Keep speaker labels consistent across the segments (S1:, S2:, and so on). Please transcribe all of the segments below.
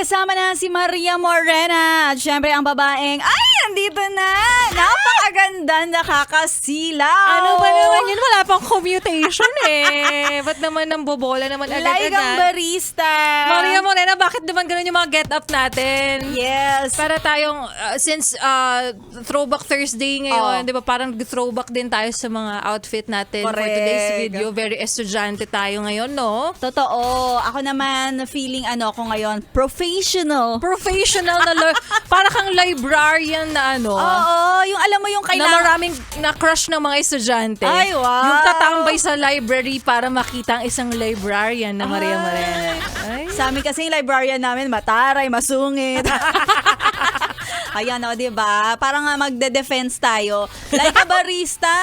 S1: kasama na si Maria Morena. At syempre ang babaeng, ay, nandito na. Napakaganda, nakakasilaw.
S2: Ano ba naman yun? Wala pang commutation eh. Ba't naman nang bobola naman agad-agad?
S1: Laigang barista.
S2: Maria Morena, bakit naman ganun yung mga get-up natin?
S1: Yes.
S2: Para tayong, since Throwback Thursday ngayon, di ba, parang throwback din tayo sa mga outfit natin for today's video. Very estudyante tayo ngayon, no?
S1: Totoo. Ako naman, feeling ako ngayon, professional.
S2: Professional na, para kang librarian na
S1: Oo, yung alam mo yung
S2: na
S1: kailangan.
S2: maraming na-crush ng mga estudyante.
S1: Ay, wow.
S2: Yung tatambay sa library para makita ang isang librarian na Maria Morena. Ay.
S1: Sa amin kasi yung librarian namin, mataray, masungit. Ayan o, diba? Parang nga magde-defense tayo. Like a barista.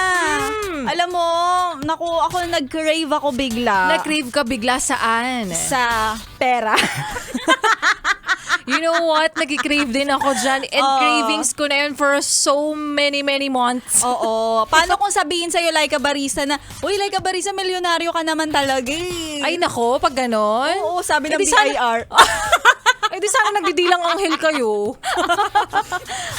S1: Alam mo, naku, ako nag-crave ako bigla.
S2: Na-crave ka bigla saan?
S1: Sa pera.
S2: You know what? Nag-crave din ako dyan. And cravings ko na yun for so many months.
S1: Oo. Paano kung sabihin sa'yo, like a barista na, uy, like a barista, milyonaryo ka naman talaga eh.
S2: Ay nako, pag ganon.
S1: Oo, sabi ng
S2: di sana-
S1: BIR.
S2: Eh di sana nagdidilang anghel kayo.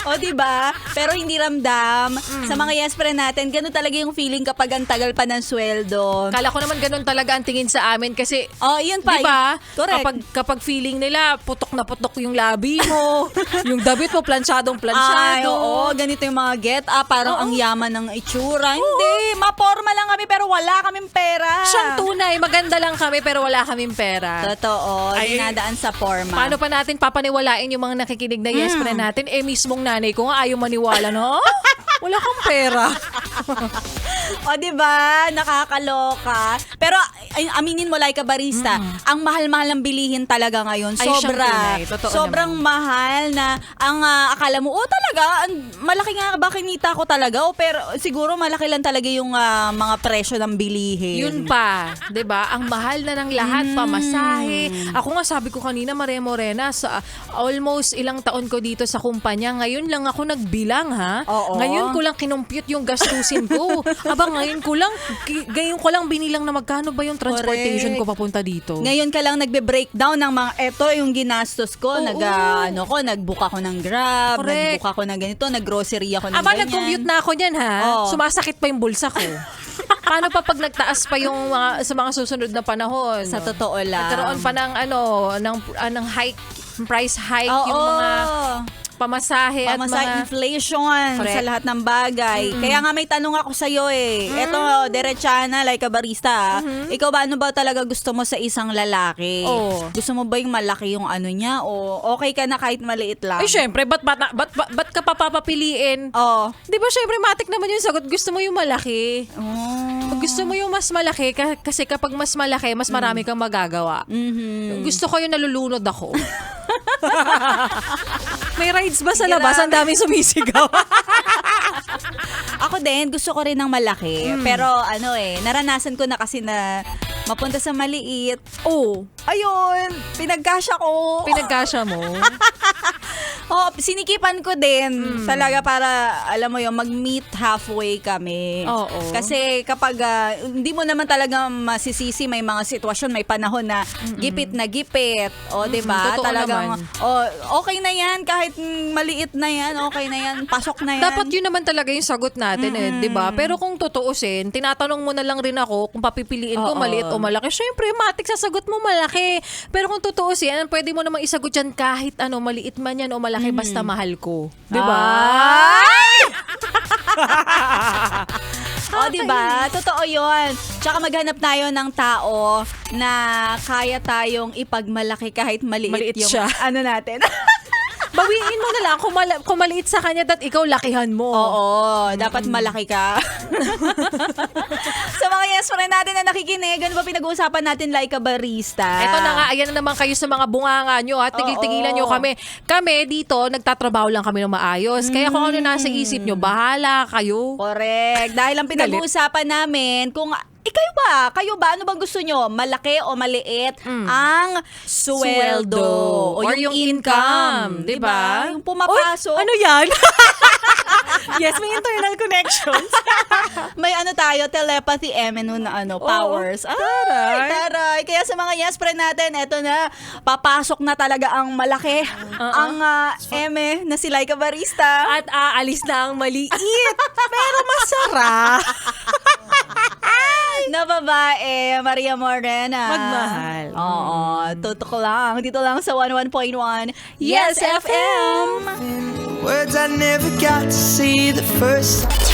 S1: O, diba? Pero hindi ramdam. Sa mga yes friend natin, ganun talaga yung feeling kapag ang tagal pa ng sweldo.
S2: Kala ko naman ganon talaga ang tingin sa amin kasi
S1: Yun pa.
S2: di ba?
S1: Correct.
S2: Kapag feeling nila, putok na putok yung labi mo, yung dabit mo, plansyadong
S1: Ay,
S2: plansyado.
S1: oo, ganito yung mga get-up, parang ang yaman ng itsura. Hindi, maporma lang kami pero wala kaming pera.
S2: Siyang tunay, maganda lang kami pero wala kaming pera.
S1: Totoo,
S2: Ay,
S1: dinadaan sa forma.
S2: Paano pa natin papaniwalain yung mga nakikinig na yes friend natin? Eh, mismong nanay ko nga ayaw maniwala, no? Wala kang pera.
S1: O, diba? Nakakaloka. Pero, aminin mo, like a barista, ang mahal-mahal ng bilihin talaga ngayon.
S2: Ay, siyang
S1: Sobra.
S2: tunay. Totoo
S1: Sobrang mahal na ang akala mo, talaga, malaki nga ba kinita ko talaga? Pero siguro malaki lang talaga yung mga presyo ng bilihin.
S2: Yun pa, 'di ba? Ang mahal na ng lahat, pamasahe. Ako nga sabi ko kanina, Maria Morena, sa almost ilang taon ko dito sa kumpanya, ngayon lang ako nagbilang, ha?
S1: Oo.
S2: Ngayon ko lang kinumpute yung gastusin ko. Aba, ngayon ko lang binilang na magkano ba yung transportation ko papunta dito.
S1: Ngayon ka lang nagbe-breakdown ng mga eto yung ginastos ko, nagbook ako ng Grab,
S2: Correct.
S1: nagbook ako ng ganito, naggrocery ako ng
S2: Aba,
S1: ganyan.
S2: nag-compute na ako niyan, ha?
S1: Oo.
S2: Sumasakit pa yung bulsa ko. Paano pa pag nagtaas pa yung sa mga susunod na panahon?
S1: Sa totoo lang.
S2: Nagkaroon pa ng hike, price hike
S1: Oo.
S2: yung mga pamasahe at mga
S1: inflation
S2: Correct.
S1: sa lahat ng bagay. Kaya nga may tanong ako sa iyo eh. Eto, derechana, like a barista. Ikaw ba, ano ba talaga gusto mo sa isang lalaki?
S2: Oo.
S1: Gusto mo ba yung malaki yung ano niya? O okay ka na kahit maliit lang?
S2: Ay, syempre, ba't ka papapiliin?
S1: Oh.
S2: Di ba, syempre, matik naman yung sagot. Gusto mo yung malaki. Pag gusto mo yung mas malaki, kasi kapag mas malaki, mas marami kang magagawa. Gusto ko yung nalulunod ako. May rides ba sa labas? Ang daming sumisigaw.
S1: Ako din, gusto ko rin ng malaki. Pero naranasan ko na kasi na mapunta sa maliit.
S2: Oh,
S1: Ayun, pinagkasya ko.
S2: pinagkasya mo.
S1: Sinikipan ko din talaga para, alam mo yun, mag-meet halfway kami.
S2: Oo.
S1: Kasi kapag hindi mo naman talaga masisisi, may mga sitwasyon, may panahon na gipit na gipit. O, diba?
S2: Totoo
S1: Talagang,
S2: naman.
S1: okay na yan, kahit maliit na yan, okay na yan, pasok na yan.
S2: Dapat yun naman talaga yung sagot natin di ba? Pero kung tutuusin, tinatanong mo na lang rin ako kung papipiliin ko
S1: Oo.
S2: maliit o malaki. Syempre, matik sa sagot mo malaki. Pero kung tutuusin, pwede mo namang isagot yan kahit maliit man yan o malaki, basta mahal ko. Di ba?
S1: O, diba? Totoo yun. Tsaka maghanap tayo ng tao na kaya tayong ipagmalaki kahit maliit
S2: Maliit
S1: yung
S2: siya.
S1: ano natin.
S2: Bawiin mo na lang kung maliit sa kanya at ikaw lakihan mo.
S1: Oo, dapat malaki ka. Sa mga yes friend natin na nakikinig, ano ba pinag-uusapan natin like a barista?
S2: Eto na nga, ayan na naman kayo sa mga bunganga nyo at tigil-tigilan nyo kami. Kami dito, nagtatrabaho lang kami ng maayos. Kaya kung ano nasa isip nyo, bahala kayo.
S1: Correct. Dahil ang pinag-uusapan namin, kung ikaw Kayo ba? Ano bang gusto nyo? Malaki o maliit ang sweldo?
S2: Or yung income, di ba?
S1: Yung pumapasok.
S2: Ano yan? Yes, may internal connections.
S1: May ano tayo, telepathy na powers. Taray. Kaya sa mga yes friend natin, eto na, papasok na talaga ang malaki, ang na si Laika Barista.
S2: At aalis na ang maliit. Pero masarap.
S1: Na babae, Maria Morena.
S2: Magmahal.
S1: Oo, tutok lang. Dito lang sa 11.1 Yes FM.
S3: Words I never got to see the first time.